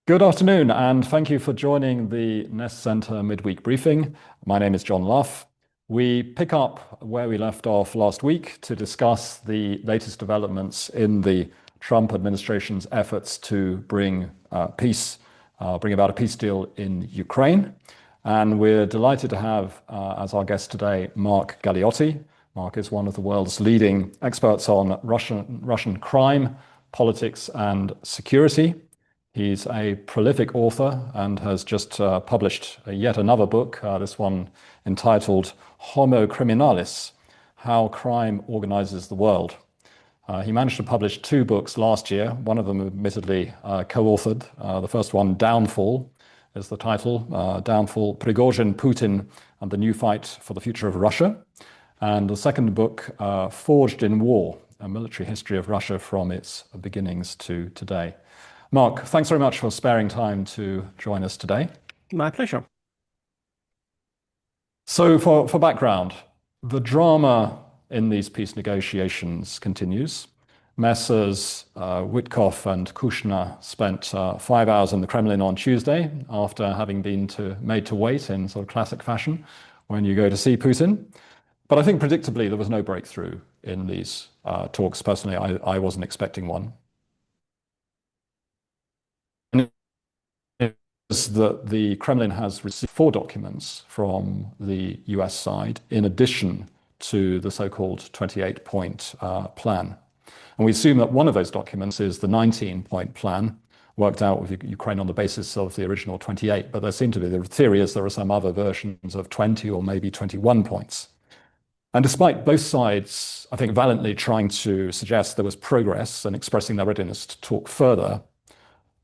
Good afternoon, and thank you for joining the Nest Center midweek briefing. My name is John Luff. We pick up where we left off last week to discuss the latest developments in the Trump administration's efforts to bring about a peace deal in Ukraine. And we're delighted to have as our guest today, Mark Galeotti. Mark is one of the world's leading experts on Russian crime, politics, and security. He's a prolific author and has just published yet another book, this one entitled Homo Criminalis, How Crime Organizes the World. He managed to publish two books last year, one of them admittedly co-authored. The first one, Downfall, is the title, Downfall, Prigozhin, Putin, and the New Fight for the Future of Russia. And the second book, Forged in War, a military history of Russia from its beginnings to today. Mark, thanks very much for sparing time to join us today. My pleasure. So for background, the drama in these peace negotiations continues. Messrs. Witkoff and Kushner spent 5 hours in the Kremlin on Tuesday after having been made to wait in sort of classic fashion when you go to see Putin. But I think predictably there was no breakthrough in these talks. Personally, I wasn't expecting one. That the Kremlin has received 4 documents from the US side in addition to the so-called 28-point plan. And we assume that one of those documents is the 19-point plan worked out with Ukraine on the basis of the original 28, but there seem to be, the theory is there are some other versions of 20 or maybe 21 points. And despite both sides, I think, valiantly trying to suggest there was progress and expressing their readiness to talk further,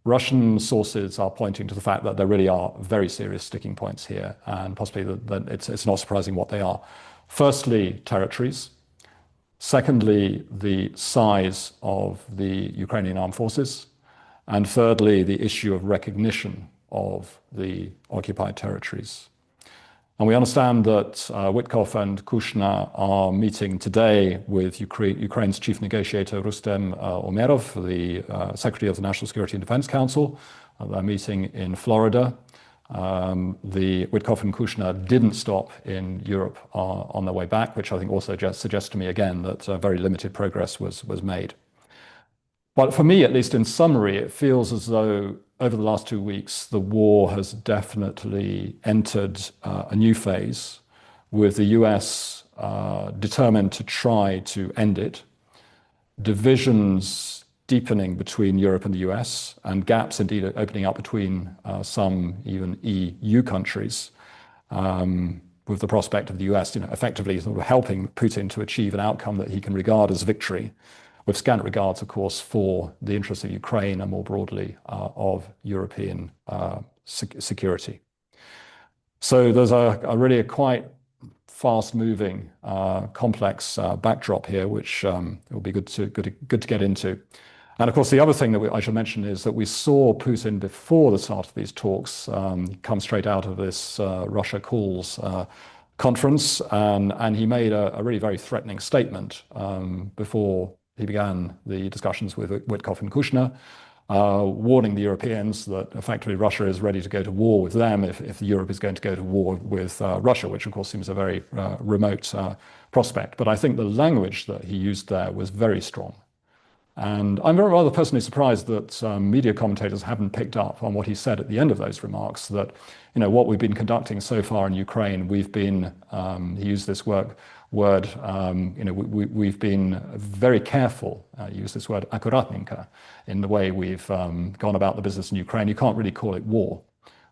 Russian sources are pointing to the fact that there really are very serious sticking points here, and possibly that it's not surprising what they are. Firstly, territories. Secondly, the size of the Ukrainian armed forces. And thirdly, the issue of recognition of the occupied territories. And we understand that Witkoff and Kushner are meeting today with Ukraine's chief negotiator, Rustem Umerov, the Secretary of the National Security and Defense Council. They're meeting in Florida. The Witkoff and Kushner didn't stop in Europe on their way back, which I think also suggests to me again that very limited progress was made. But for me, at least in summary, it feels as though over the last 2 weeks, the war has definitely entered a new phase with the US determined to try to end it, divisions deepening between Europe and the US, and gaps indeed opening up between some even EU countries, with the prospect of the US effectively sort of helping Putin to achieve an outcome that he can regard as victory, with scant regards, of course, for the interests of Ukraine and more broadly of European security. So there's really a quite fast-moving, complex backdrop here, which it will be good to get into. And of course, the other thing that I should mention is that we saw Putin before the start of these talks come straight out of this Russia Calls conference, and he made a really very threatening statement before he began the discussions with Witkoff and Kushner, warning the Europeans that effectively Russia is ready to go to war with them if Europe is going to go to war with Russia, which of course seems a very remote prospect. But I think the language that he used there was very strong. And I'm rather personally surprised that media commentators haven't picked up on what he said at the end of those remarks, that what we've been conducting so far in Ukraine, we've been, he used this word, we've been very careful, use this word, akuratnenko, in the way we've gone about the business in Ukraine. You can't really call it war.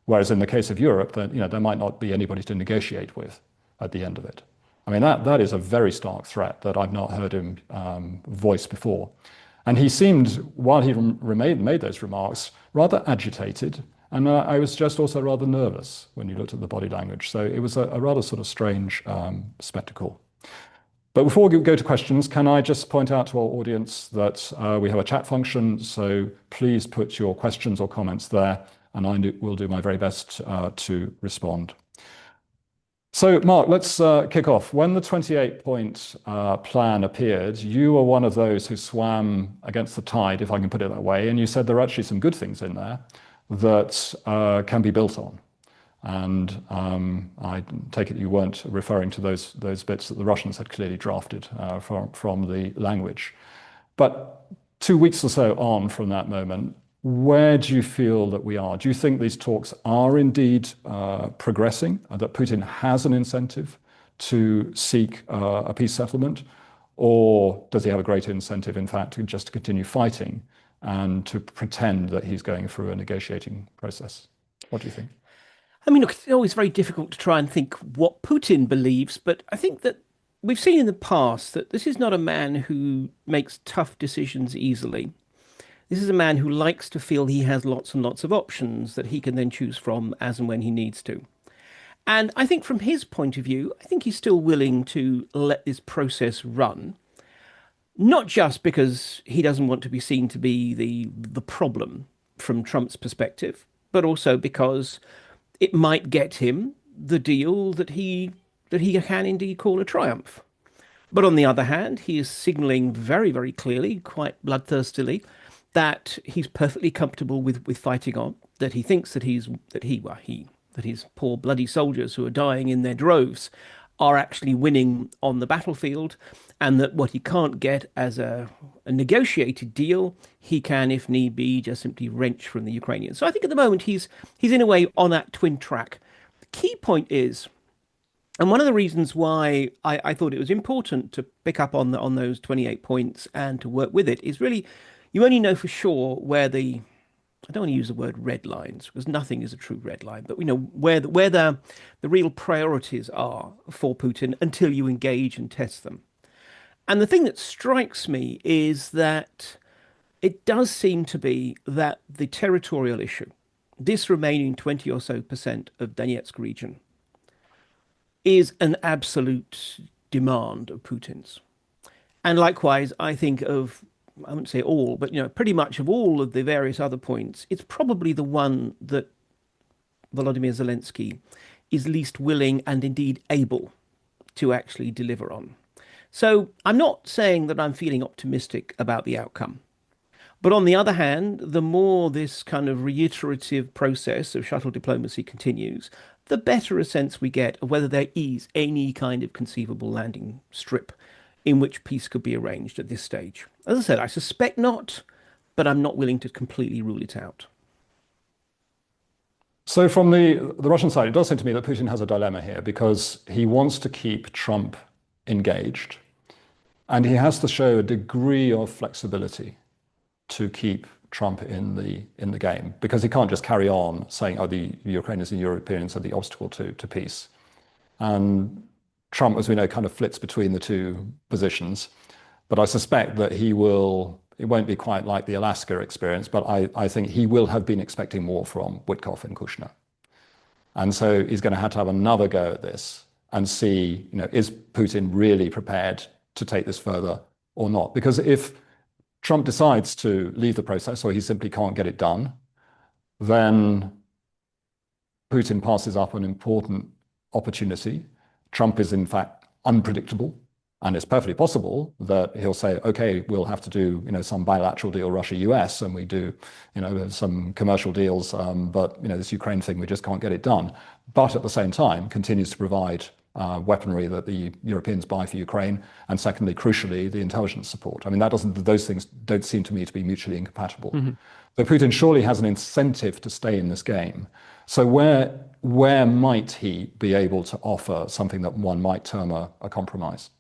Whereas in the case of Europe, there might not be anybody to negotiate with at the end of it. I mean, that is a very stark threat that I've not heard him voice before. And he seemed, while he made those remarks, rather agitated. And I was just also rather nervous when you looked at the body language. So it was a rather sort of strange spectacle. But before we go to questions, can I just point out to our audience that we have a chat function. So please put your questions or comments there, and I will do my very best to respond. So, Mark, let's kick off. When the 28-point plan appeared, you were one of those who swam against the tide, if I can put it that way, and you said there are actually some good things in there. that can be built on. And I take it you weren't referring to those bits that the Russians had clearly drafted from the language. But 2 weeks or so on from that moment, where do you feel that we are? Do you think these talks are indeed progressing, that Putin has an incentive to seek a peace settlement? Or does he have a greater incentive, in fact, to just continue fighting and to pretend that he's going through a negotiating process? What do you think? I mean, look, it's always very difficult to try and think what Putin believes, but I think that we've seen in the past that this is not a man who makes tough decisions easily. This is a man who likes to feel he has lots and lots of options that he can then choose from as and when he needs to. And I think from his point of view, I think he's still willing to let this process run, not just because he doesn't want to be seen to be the problem from Trump's perspective, but also because it might get him the deal that he can indeed call a triumph. But on the other hand, he is signaling very, very clearly, quite bloodthirstily, that he's perfectly comfortable with fighting on, that he thinks that his poor bloody soldiers who are dying in their droves are actually winning on the battlefield, and that what he can't get as a negotiated deal, he can, if need be, just simply wrench from the Ukrainians. So I think at the moment he's in a way on that twin track. The key point is, and one of the reasons why I thought it was important to pick up on those 28 points and to work with it is really you only know for sure where I don't want to use the word red lines because nothing is a true red line, but we know where the real priorities are for Putin until you engage and test them. And the thing that strikes me is that it does seem to be that the territorial issue, this remaining 20 or so percent of Donetsk region, is an absolute demand of Putin's. And likewise, I think of, I wouldn't say all, but pretty much of all of the various other points, it's probably the one that Volodymyr Zelensky is least willing and indeed able to actually deliver on. So I'm not saying that I'm feeling optimistic about the outcome. But on the other hand, the more this kind of reiterative process of shuttle diplomacy continues, the better a sense we get of whether there is any kind of conceivable landing strip in which peace could be arranged at this stage. As I said, I suspect not, but I'm not willing to completely rule it out. So from the Russian side, it does seem to me that Putin has a dilemma here because he wants to keep Trump engaged, and he has to show a degree of flexibility to keep Trump in the game, because he can't just carry on saying, oh, the Ukrainians and Europeans are the obstacle to peace. And Trump, as we know, kind of flits between the two positions. But I suspect that it won't be quite like the Alaska experience, but I think he will have been expecting more from Witkoff and Kushner. And so he's going to have another go at this and see, is Putin really prepared to take this further or not? Because if Trump decides to leave the process or he simply can't get it done, then Putin passes up an important opportunity. Trump is in fact unpredictable, and it's perfectly possible that he'll say, okay, we'll have to do some bilateral deal Russia-US, and we do some commercial deals, but this Ukraine thing, we just can't get it done. But at the same time continues to provide weaponry that the Europeans buy for Ukraine, and secondly, crucially, the intelligence support. I mean, those things don't seem to me to be mutually incompatible. Mm-hmm. So Putin surely has an incentive to stay in this game. So where might he be able to offer something that one might term a compromise?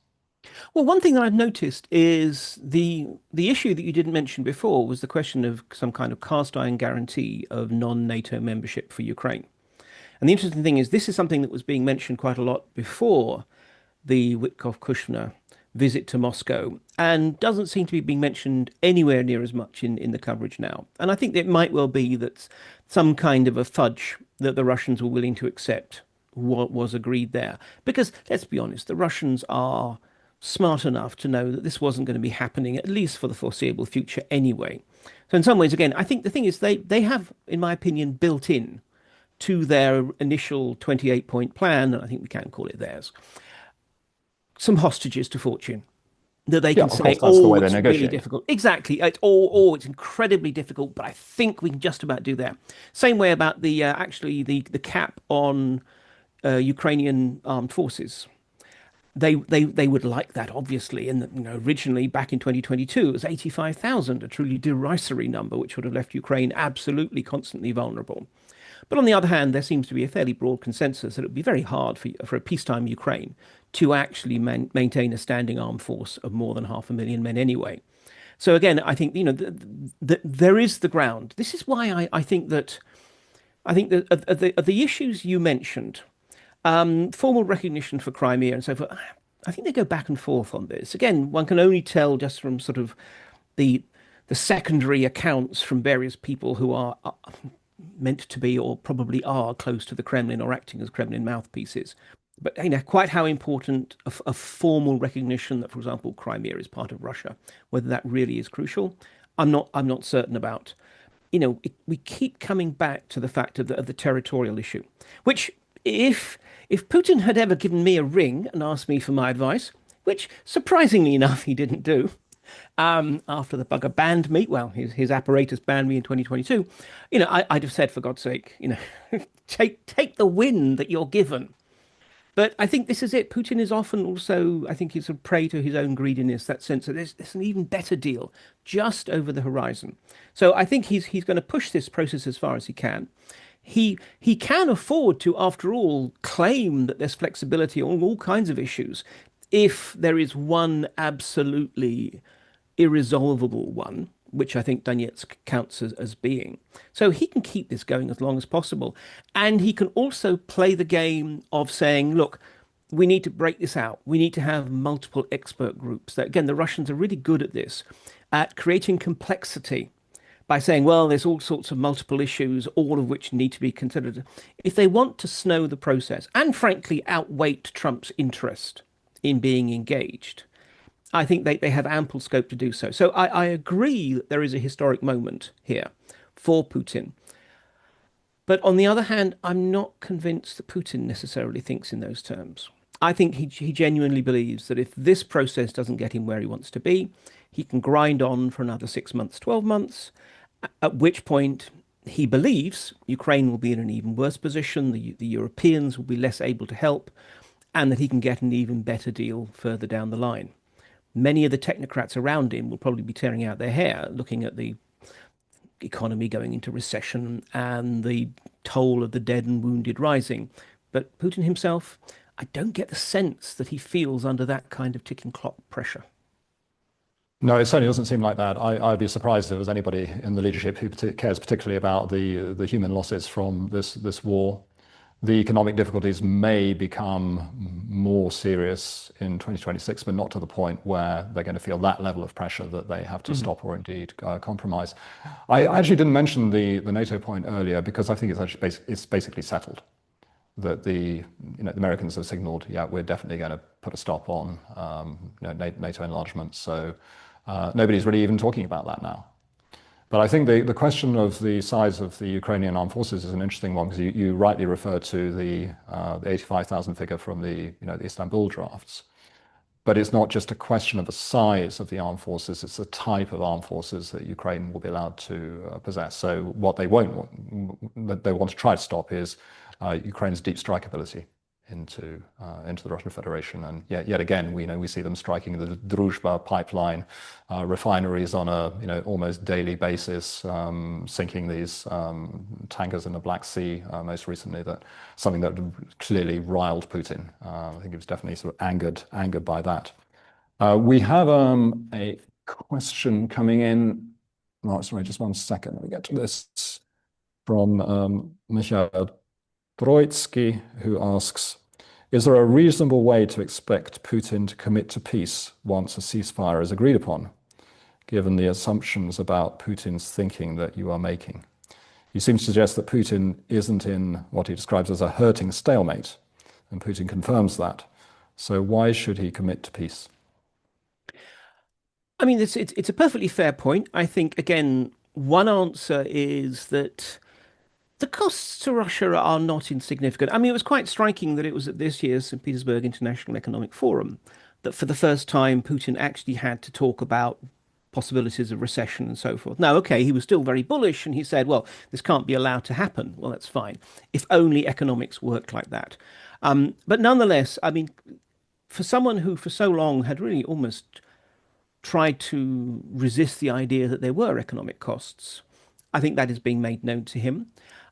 Well, one thing that I've noticed is the issue that you didn't mention before was the question of some kind of cast iron guarantee of non-NATO membership for Ukraine. And the interesting thing is this is something that was being mentioned quite a lot before the Witkoff-Kushner visit to Moscow and doesn't seem to be being mentioned anywhere near as much in the coverage now. And I think it might well be that some kind of a fudge that the Russians were willing to accept what was agreed there. Because let's be honest, the Russians are smart enough to know that this wasn't going to be happening, at least for the foreseeable future anyway. So in some ways, again, I think the thing is they have, in my opinion, built in to their initial 28-point plan, and I think we can call it theirs, some hostages to fortune. that they Yeah, can of say, course, that's the oh, way they it's really negotiate. difficult. Exactly. It's incredibly difficult, but I think we can just about do that. Same way about the actually the cap on Ukrainian armed forces. They would like that, obviously. And originally back in 2022, it was 85,000, a truly derisory number, which would have left Ukraine absolutely constantly vulnerable. But on the other hand, there seems to be a fairly broad consensus that it would be very hard for a peacetime Ukraine to actually maintain a standing armed force of more than 500,000 men anyway. So again, I think there is the ground. This is why I think that of the issues you mentioned, formal recognition for Crimea and so forth. I think they go back and forth on this. Again, one can only tell just from sort of the the secondary accounts from various people who are meant to be or probably are close to the Kremlin or acting as Kremlin mouthpieces. But quite how important a formal recognition that, for example, Crimea is part of Russia, whether that really is crucial, I'm not certain about. We keep coming back to the fact of the territorial issue, which if Putin had ever given me a ring and asked me for my advice, which surprisingly enough he didn't do, after the bugger banned me, well, his apparatus banned me in 2022, I'd have said, for God's sake, take the win that you're given. But I think this is it. Putin is often also, I think, he's a prey to his own greediness, that sense that there's an even better deal just over the horizon. So I think he's going to push this process as far as he can. He can afford to, after all, claim that there's flexibility on all kinds of issues if there is one absolutely irresolvable one, which I think Donetsk counts as being. So he can keep this going as long as possible. And he can also play the game of saying, look, we need to break this out. We need to have multiple expert groups. That, again, the Russians are really good at this, at creating complexity by saying, well, there's all sorts of multiple issues, all of which need to be considered. If they want to snow the process and frankly outweight Trump's interest in being engaged, I think they have ample scope to do so. So I agree that there is a historic moment here for Putin. But on the other hand, I'm not convinced that Putin necessarily thinks in those terms. I think he genuinely believes that if this process doesn't get him where he wants to be, he can grind on for another 6 months, 12 months, at which point he believes Ukraine will be in an even worse position, the Europeans will be less able to help, and that he can get an even better deal further down the line. Many of the technocrats around him will probably be tearing out their hair looking at the economy going into recession and the toll of the dead and wounded rising. But Putin himself, I don't get the sense that he feels under that kind of ticking clock pressure. No, it certainly doesn't seem like that. I'd be surprised if there was anybody in the leadership who cares particularly about the human losses from this war. The economic difficulties may become more serious in 2026, but not to the point where they're going to feel that level of pressure that they have to stop or indeed compromise. I actually didn't mention the NATO point earlier because I think it's basically settled that the Americans have signaled, yeah, we're definitely going to put a stop on NATO enlargement. So nobody's really even talking about that now. But I think the question of the size of the Ukrainian armed forces is an interesting one because you rightly refer to the 85,000 figure from the Istanbul drafts. But it's not just a question of the size of the armed forces, it's the type of armed forces that Ukraine will be allowed to possess. So what they want to try to stop is Ukraine's deep strike ability into the Russian Federation. And yet again, we see them striking the Druzhba pipeline refineries on a almost daily basis, sinking these tankers in the Black Sea most recently. Something that clearly riled Putin. I think he was definitely sort of angered by that. We have a question coming in. Oh, sorry, just one second. Let me get to this from Michael Troitsky, who asks, is there a reasonable way to expect Putin to commit to peace once a ceasefire is agreed upon, given the assumptions about Putin's thinking that you are making? You seem to suggest that Putin isn't in what he describes as a hurting stalemate, and Putin confirms that. So why should he commit to peace? I mean, it's a perfectly fair point. I think, again, one answer is that the costs to Russia are not insignificant. I mean, it was quite striking that it was at this year's St. Petersburg International Economic Forum that for the first time, Putin actually had to talk about possibilities of recession and so forth. Now, okay, he was still very bullish and he said, well, this can't be allowed to happen. Well, that's fine. If only economics worked like that. But nonetheless, I mean, for someone who for so long had really almost tried to resist the idea that there were economic costs, I think that is being made known to him.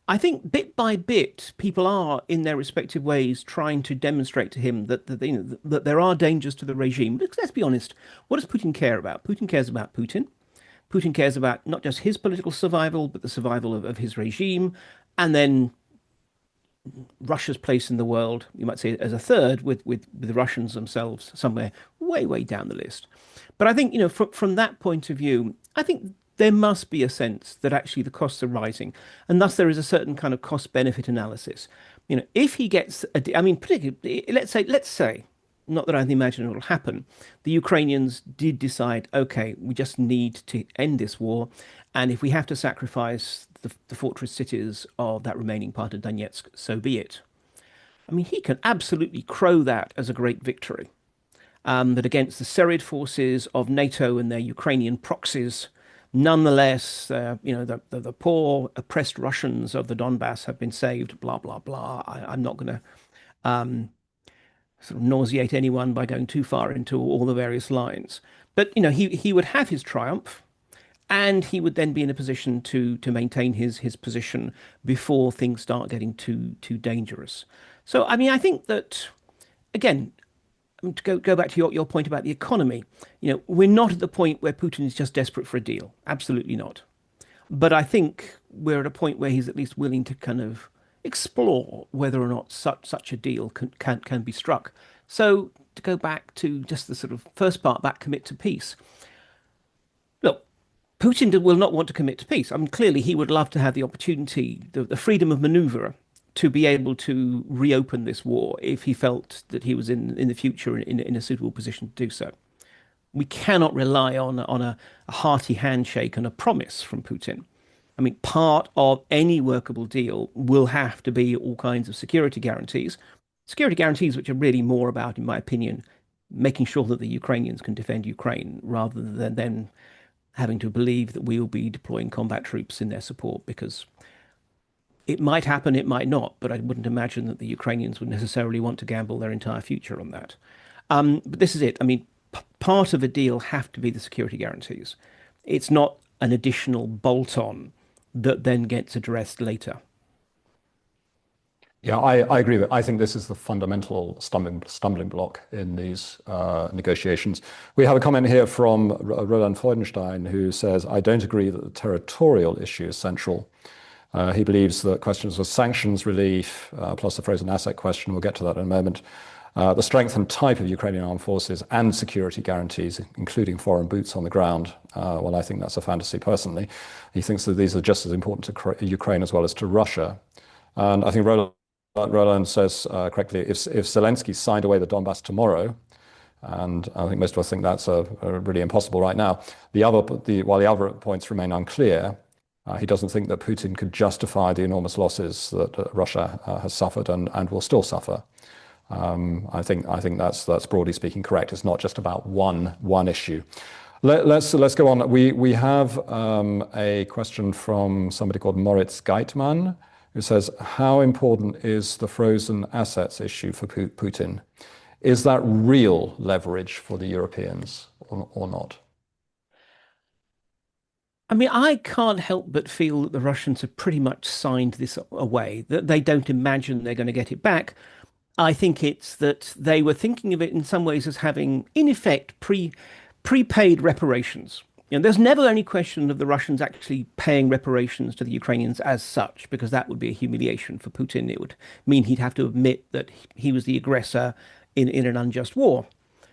I think bit by bit, people are, in their respective ways, trying to demonstrate to him that there are dangers to the regime. Because let's be honest, what does Putin care about? Putin cares about Putin. Putin cares about not just his political survival, but the survival of his regime, and then Russia's place in the world, you might say, as a third, with the Russians themselves somewhere way, way down the list. But I think, from that point of view, I think there must be a sense that actually the costs are rising, and thus there is a certain kind of cost benefit analysis. If he gets, I mean, particularly, let's say, not that I imagine it will happen, the Ukrainians did decide, okay, we just need to end this war, and if we have to sacrifice the fortress cities of that remaining part of Donetsk, so be it. I mean, he can absolutely crow that as a great victory. That against the serried forces of NATO and their Ukrainian proxies, nonetheless, the poor oppressed Russians of the Donbass have been saved. Blah blah blah. I'm not going to sort of nauseate anyone by going too far into all the various lines. But he would have his triumph, and he would then be in a position to maintain his position before things start getting too dangerous. So I mean, I think that again, to go back to your point about the economy, we're not at the point where Putin is just desperate for a deal. Absolutely not. But I think we're at a point where he's at least willing to kind of explore whether or not such a deal can be struck. So to go back to just the sort of first part, that commit to peace. Look, Putin will not want to commit to peace. I mean, clearly he would love to have the opportunity, the freedom of maneuver, to be able to reopen this war if he felt that he was in the future in a suitable position to do so. We cannot rely on a hearty handshake and a promise from Putin. I mean, part of any workable deal will have to be all kinds of security guarantees. Security guarantees which are really more about, in my opinion, making sure that the Ukrainians can defend Ukraine rather than then having to believe that we will be deploying combat troops in their support, because it might happen, it might not, but I wouldn't imagine that the Ukrainians would necessarily want to gamble their entire future on that. But this is it. I mean, part of a deal have to be the security guarantees. It's not an additional bolt-on that then gets addressed later. Yeah, I agree with. I think this is the fundamental stumbling block in these negotiations. We have a comment here from Roland Freudenstein, who says, "I don't agree that the territorial issue is central. He believes that questions of sanctions relief, plus the frozen asset question, we'll get to that in a moment, the strength and type of Ukrainian armed forces and security guarantees, including foreign boots on the ground." Well, I think that's a fantasy personally. He thinks that these are just as important to Ukraine as well as to Russia. And I think Roland says correctly, if Zelensky signed away the Donbass tomorrow, and I think most of us think that's really impossible right now, while the other points remain unclear, he doesn't think that Putin could justify the enormous losses that Russia has suffered and will still suffer. I think that's broadly speaking correct. It's not just about one issue. Let's go on. We have a question from somebody called Moritz Geitmann, who says, "How important is the frozen assets issue for Putin? Is that real leverage for the Europeans or not?" I mean, I can't help but feel that the Russians have pretty much signed this away, that they don't imagine they're going to get it back. I think it's that they were thinking of it in some ways as having, in effect, prepaid reparations. There's never any question of the Russians actually paying reparations to the Ukrainians as such, because that would be a humiliation for Putin. It would mean he'd have to admit that he was the aggressor in an unjust war,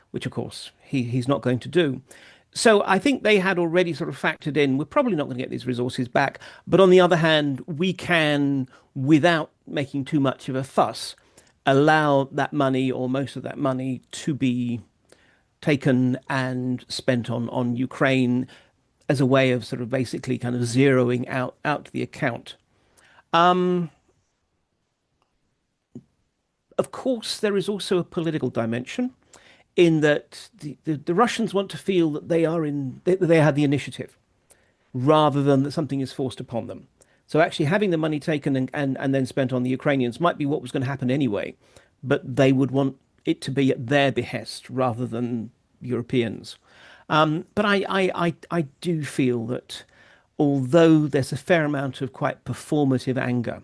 which, of course, he's not going to do. So I think they had already sort of factored in, we're probably not going to get these resources back. But on the other hand, we can, without making too much of a fuss, allow that money or most of that money to be taken and spent on Ukraine as a way of sort of basically kind of zeroing out the account. Of course, there is also a political dimension. in that the Russians want to feel that they have the initiative rather than that something is forced upon them. So actually having the money taken and then spent on the Ukrainians might be what was going to happen anyway, but they would want it to be at their behest rather than Europeans. But I do feel that although there's a fair amount of quite performative anger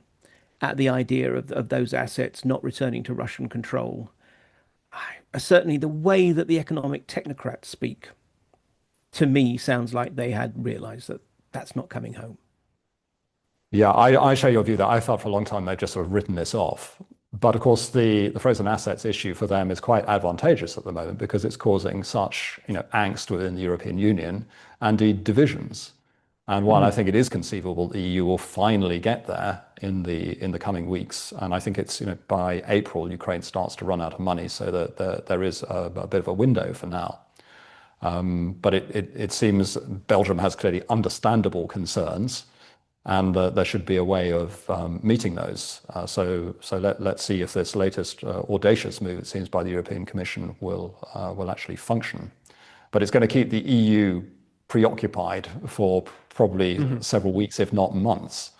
at the idea of those assets not returning to Russian control, certainly the way that the economic technocrats speak to me sounds like they had realized that that's not coming home. Yeah, I share your view that I thought for a long time they've just sort of written this off. But of course, the frozen assets issue for them is quite advantageous at the moment because it's causing such, angst within the European Union and indeed divisions. And while I think it is conceivable the EU will finally get there in the coming weeks, and I think it's by April Ukraine starts to run out of money, so that there is a bit of a window for now. But it seems Belgium has clearly understandable concerns, and there should be a way of meeting those. So let's see if this latest audacious move, it seems, by the European Commission will actually function. But it's going to keep the EU preoccupied for probably several weeks, if not months.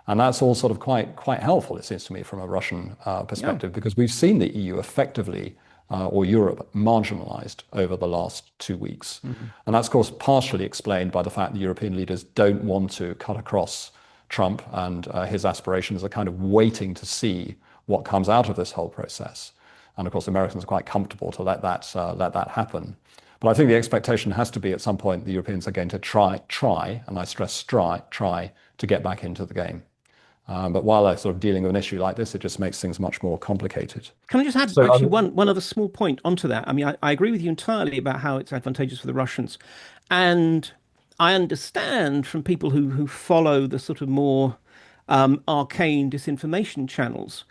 And that's all sort of quite helpful, it seems to me, from a Russian perspective, because we've seen the EU effectively, or Europe, marginalized over the last 2 weeks. And that's, of course, partially explained by the fact that European leaders don't want to cut across Trump and his aspirations, are kind of waiting to see what comes out of this whole process. And of course, Americans are quite comfortable to let that happen. But I think the expectation has to be at some point the Europeans are going to try, and I stress try to get back into the game. But while they're sort of dealing with an issue like this, it just makes things much more complicated. Can I just add actually one other small point onto that? I mean, I agree with you entirely about how it's advantageous for the Russians. And I understand from people who follow the sort of more arcane disinformation channels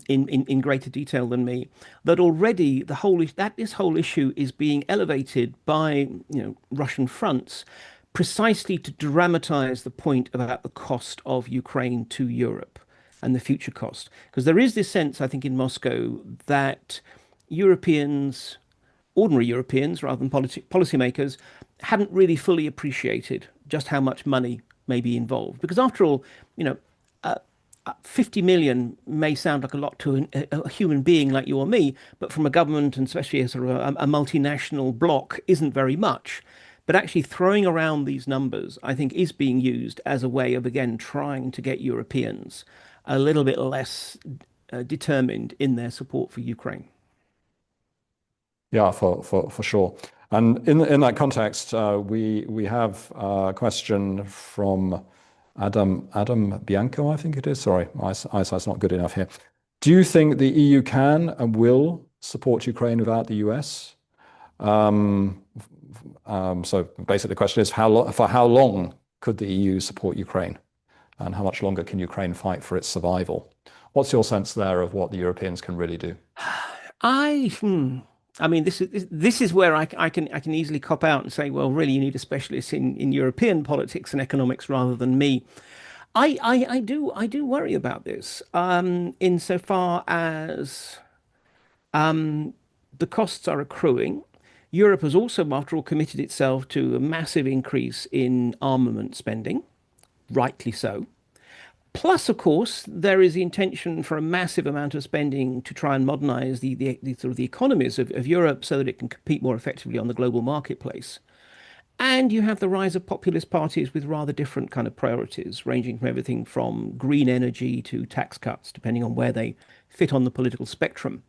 in greater detail than me, that already this whole issue is being elevated by Russian fronts precisely to dramatize the point about the cost of Ukraine to Europe and the future cost. Because there is this sense, I think, in Moscow that Europeans, ordinary Europeans rather than policymakers, hadn't really fully appreciated just how much money may be involved. Because after all, 50 million may sound like a lot to a human being like you or me, but from a government and especially a sort of a multinational bloc isn't very much. But actually throwing around these numbers, I think, is being used as a way of, again, trying to get Europeans a little bit less determined in their support for Ukraine. Yeah, for sure. And in that context, we have a question from Adam Bianco, I think it is. Sorry, my eyesight's not good enough here. Do you think the EU can and will support Ukraine without the US? So basically the question is, for how long could the EU support Ukraine? And how much longer can Ukraine fight for its survival? What's your sense there of what the Europeans can really do? I mean, this is where I can easily cop out and say, well, really, you need a specialist in European politics and economics rather than me. I do worry about this, insofar as the costs are accruing. Europe has also, after all, committed itself to a massive increase in armament spending, rightly so. Plus, of course, there is the intention for a massive amount of spending to try and modernize the sort of the economies of Europe so that it can compete more effectively on the global marketplace. And you have the rise of populist parties with rather different kind of priorities, ranging from everything from green energy to tax cuts, depending on where they fit on the political spectrum.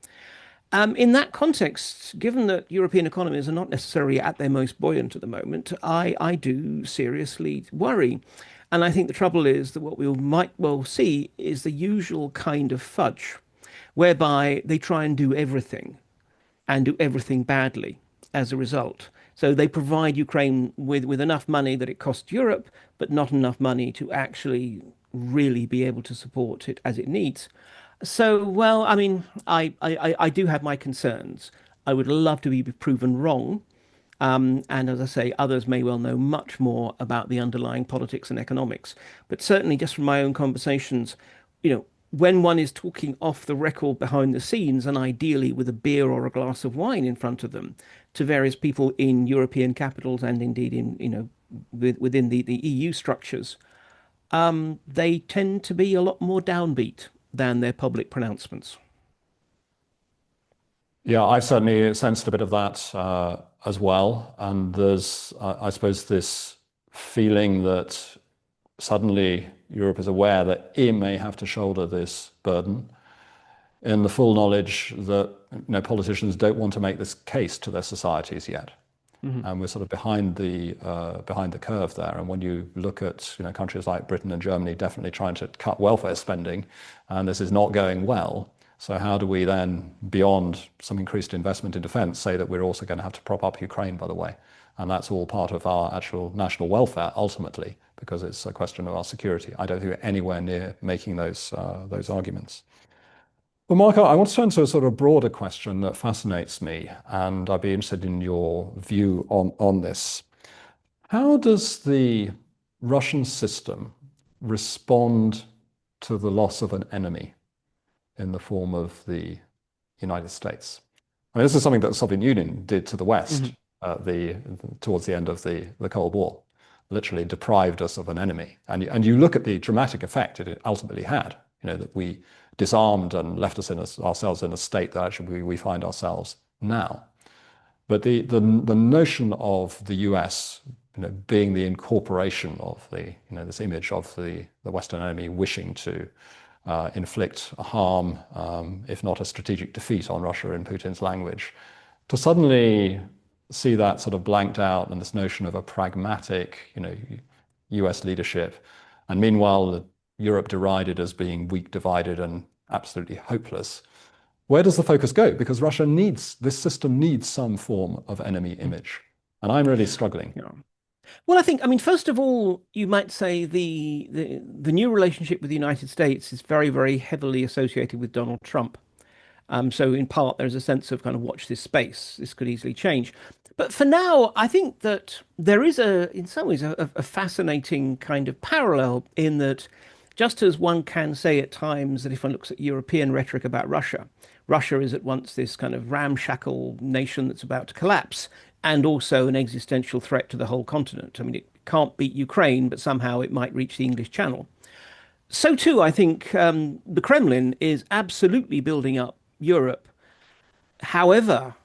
In that context, given that European economies are not necessarily at their most buoyant at the moment, I do seriously worry. And I think the trouble is that what we might well see is the usual kind of fudge, whereby they try and do everything badly as a result. So they provide Ukraine with enough money that it costs Europe, but not enough money to actually really be able to support it as it needs. So, well, I mean, I do have my concerns. I would love to be proven wrong. And as I say, others may well know much more about the underlying politics and economics. But certainly, just from my own conversations, when one is talking off the record behind the scenes, and ideally with a beer or a glass of wine in front of them, to various people in European capitals and indeed in, within the EU structures, they tend to be a lot more downbeat than their public pronouncements. Yeah, I've certainly sensed a bit of that as well. And there's, I suppose, this feeling that suddenly Europe is aware that it may have to shoulder this burden in the full knowledge that politicians don't want to make this case to their societies yet. And we're sort of behind the curve there. And when you look at countries like Britain and Germany definitely trying to cut welfare spending, and this is not going well. So how do we then, beyond some increased investment in defence, say that we're also going to have to prop up Ukraine, by the way? And that's all part of our actual national welfare, ultimately, because it's a question of our security. I don't think we're anywhere near making those arguments. Well, Mark, I want to turn to a sort of broader question that fascinates me, and I'd be interested in your view on this. How does the Russian system respond to the loss of an enemy in the form of the United States? I mean, this is something that the Soviet Union did to the West towards the end of the Cold War, literally deprived us of an enemy. And you look at the dramatic effect it ultimately had, that we disarmed and left ourselves in a state that actually we find ourselves now. But the notion of the US, being the incorporation of this image of the Western enemy wishing to inflict harm, if not a strategic defeat on Russia in Putin's language, to suddenly see that sort of blanked out and this notion of a pragmatic, US leadership, and meanwhile Europe derided as being weak, divided, and absolutely hopeless. Where does the focus go? Because this system needs some form of enemy image. And I'm really struggling. Yeah. Well, I mean, first of all, you might say the new relationship with the United States is very, very heavily associated with Donald Trump. So in part, there's a sense of kind of watch this space. This could easily change. But for now, I think that there is in some ways, a fascinating kind of parallel in that just as one can say at times that if one looks at European rhetoric about Russia, Russia is at once this kind of ramshackle nation that's about to collapse and also an existential threat to the whole continent. I mean, it can't beat Ukraine, but somehow it might reach the English Channel. So too, I think the Kremlin is absolutely building up Europe, however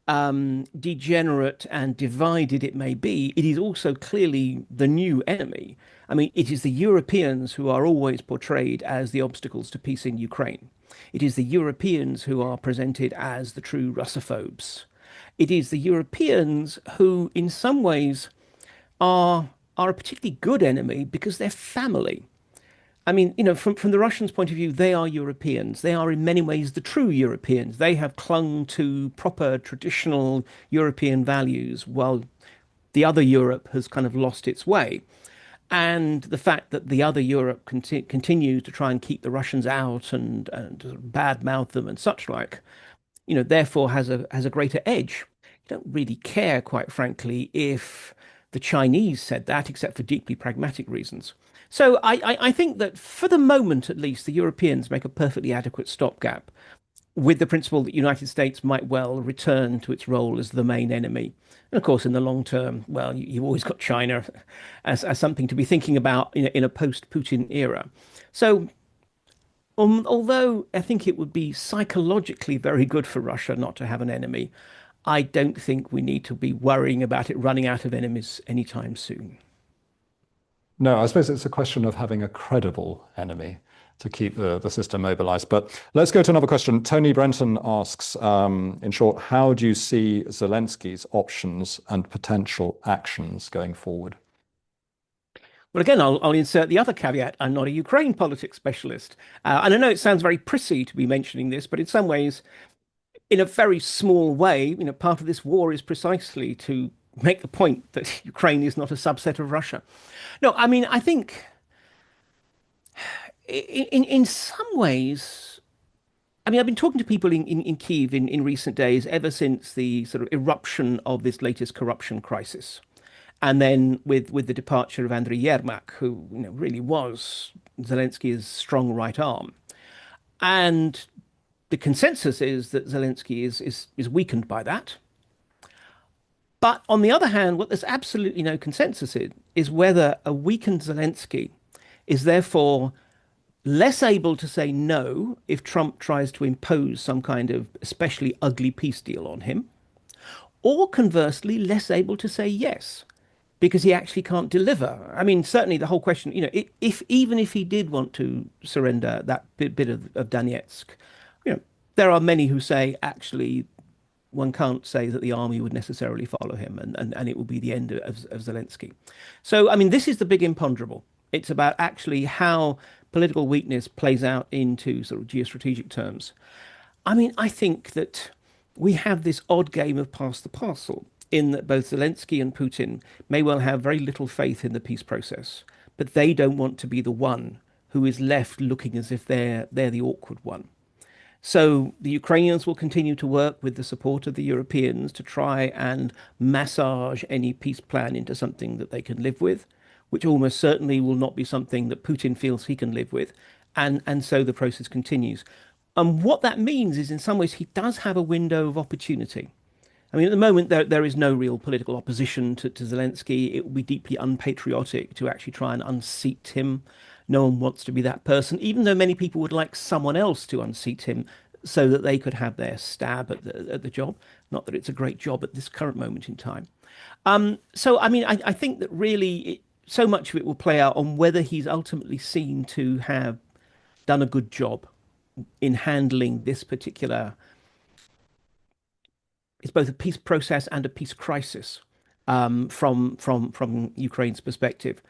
degenerate and divided it may be, it is also clearly the new enemy. I mean, it is the Europeans who are always portrayed as the obstacles to peace in Ukraine. It is the Europeans who are presented as the true Russophobes. It is the Europeans who, in some ways, are a particularly good enemy because they're family. I mean, from the Russians' point of view, they are Europeans. They are in many ways the true Europeans. They have clung to proper traditional European values while the other Europe has kind of lost its way. And the fact that the other Europe continues to try and keep the Russians out and badmouth them and such like, therefore has a greater edge. You don't really care, quite frankly, if the Chinese said that, except for deeply pragmatic reasons. So I think that for the moment, at least, the Europeans make a perfectly adequate stopgap with the principle that the United States might well return to its role as the main enemy. And of course, in the long term, well, you've always got China as something to be thinking about in a post-Putin era. So although I think it would be psychologically very good for Russia not to have an enemy, I don't think we need to be worrying about it running out of enemies anytime soon. No, I suppose it's a question of having a credible enemy to keep the system mobilized. But let's go to another question. Tony Brenton asks, in short, how do you see Zelensky's options and potential actions going forward? Well, again, I'll insert the other caveat. I'm not a Ukraine politics specialist. And I know it sounds very prissy to be mentioning this, but in some ways, in a very small way, part of this war is precisely to make the point that Ukraine is not a subset of Russia. No, I mean, I think in some ways, I mean, I've been talking to people in Kyiv in recent days, ever since the sort of eruption of this latest corruption crisis. And then with the departure of Andriy Yermak, who really was Zelensky's strong right arm. And the consensus is that Zelensky is weakened by that. But on the other hand, what there's absolutely no consensus in is whether a weakened Zelensky is therefore less able to say no if Trump tries to impose some kind of especially ugly peace deal on him, or conversely, less able to say yes because he actually can't deliver. I mean, certainly the whole question, if even if he did want to surrender that bit of Donetsk, you know, there are many who say actually one can't say that the army would necessarily follow him and it will be the end of Zelensky. So, I mean, this is the big imponderable. It's about actually how political weakness plays out into sort of geostrategic terms. I mean, I think that we have this odd game of pass the parcel in that both Zelensky and Putin may well have very little faith in the peace process, but they don't want to be the one who is left looking as if they're the awkward one. So the Ukrainians will continue to work with the support of the Europeans to try and massage any peace plan into something that they can live with, which almost certainly will not be something that Putin feels he can live with. And so the process continues. And what that means is, in some ways, he does have a window of opportunity. I mean, at the moment, there is no real political opposition to Zelensky. It would be deeply unpatriotic to actually try and unseat him. No one wants to be that person, even though many people would like someone else to unseat him so that they could have their stab at the job. Not that it's a great job at this current moment in time. So, I mean, I think that really so much of it will play out on whether he's ultimately seen to have done a good job in handling this particular. It's both a peace process and a peace crisis from Ukraine's perspective.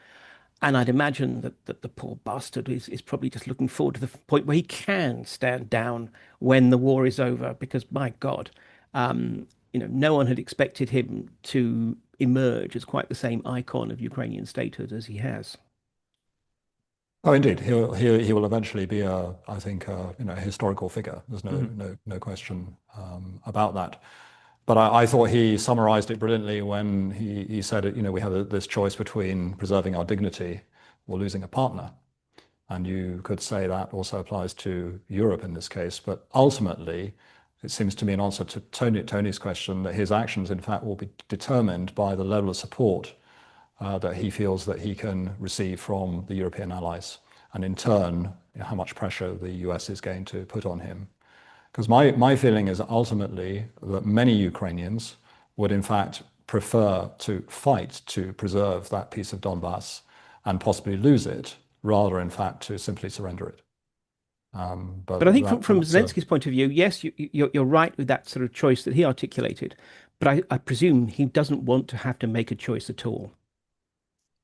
And I'd imagine that the poor bastard is probably just looking forward to the point where he can stand down when the war is over, because my God, no one had expected him to emerge as quite the same icon of Ukrainian statehood as he has. Oh, indeed, he will eventually be I think, a historical figure. There's Mhm. no question about that. But I thought he summarized it brilliantly when he said, we have this choice between preserving our dignity or losing a partner. And you could say that also applies to Europe in this case. But ultimately, it seems to me in answer to Tony's question that his actions, in fact, will be determined by the level of support that he feels that he can receive from the European allies. And in turn, how much pressure the US is going to put on him. Because my feeling is ultimately that many Ukrainians would in fact prefer to fight to preserve that piece of Donbass and possibly lose it, rather in fact to simply surrender it. But I But think from that's a Zelensky's point of view, yes, you're right with that sort of choice that he articulated. But I presume he doesn't want to have to make a choice at all.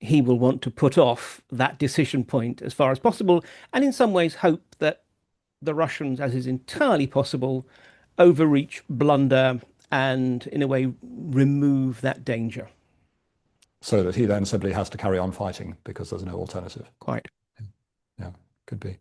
He will want to put off that decision point as far as possible, and in some ways hope that the Russians, as is entirely possible, overreach, blunder, and in a way remove that danger. so that he then simply has to carry on fighting because there's no alternative. Quite. Yeah, could be.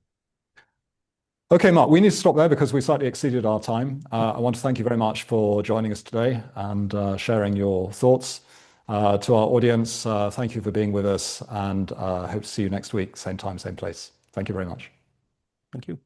Okay, Mark, we need to stop there because we slightly exceeded our time. I want to thank you very much for joining us today and sharing your thoughts. To our audience, thank you for being with us and hope to see you next week, same time, same place. Thank you very much. Thank you.